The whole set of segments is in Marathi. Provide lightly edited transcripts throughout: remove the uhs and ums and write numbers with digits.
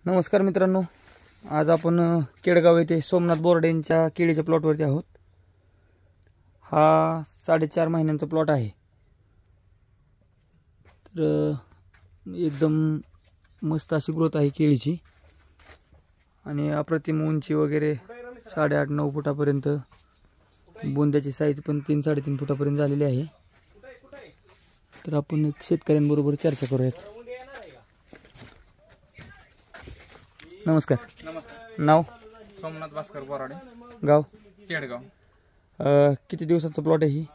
नमस्कार मित्रांनो, आज आपण केडगाव येथे सोमनाथ बोर्डे यांच्या केळीच्या प्लॉटवरती आहोत। हा 4.5 महिन्यांचा प्लॉट आहे। तर एकदम मस्त अशी ग्रोथ आहे केळीची आणि अप्रतिम उंची वगैरे 8.5-9 फुटापर्यंत, बोंद्याची साईज पण 3-3.5 फुटापर्यंत झालेली आहे। तर आपण शेतकऱ्यांबरोबर चर्चा करूयात। नमस्कार। नाव? सोमनाथ भास्कर बोराडे, गाव? केडगाव। किती दिवसाचा प्लॉट आहे ही?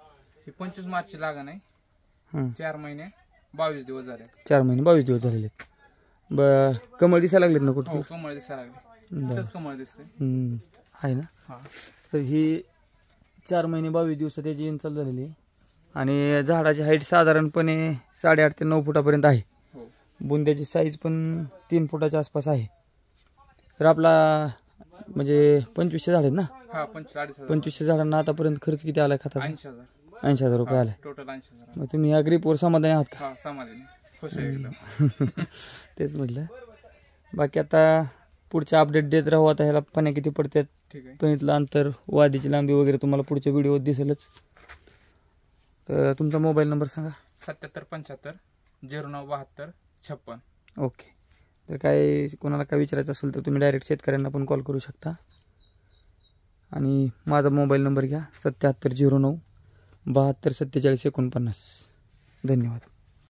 25 मार्चची लागण आहे। 4 महिने 22 दिवस झाले। 4 महिने 22 दिवस झालेले आहेत। कमळ दिसायला लागलेत ना कुठे? हो, कमळ दिसायला लागले। तेच कमळ दिसते आहे ना। हां, तर ही 4 महिने 22 दिवसात त्याची येण चालू झालेली आहे आणि झाडाची हाईट साधारणपणे 8.5 ते 9 फुटापर्यंत आहे। हो, बुंद्याची साईज पण 3 फुटाच्या आसपास आहे। तर आपला म्हणजे 2500 झाड आहेत ना? हां, 2500 2500 झाडांना आतापर्यंत खर्च किती आला खताचा? 80,000 80,000 रुपये आला। टोटल 80,000। मग तुम्ही या ग्रीपवर समाधानी आहात का? हां, समाधानी, खुश आहे एकदम। तेच म्हटलं। बाकी आता पुढच्या अपडेट देत राहू। आता ह्याला पाण्या किती पडतात, ठीक आहे। पणीतलं अंतर, वादीची लांबी वगैरे तुम्हाला पुढच्या व्हिडिओत दिसेलच। तर तुमचा मोबाईल नंबर सांगा। 7775 0972 56। ओके। तर काय कोणाला काय विचारायचं असेल तर तुम्ही डायरेक्ट शेतकऱ्यांना पण कॉल करू शकता। आणि माझा मोबाईल नंबर घ्या 7709 72 47 49। धन्यवाद।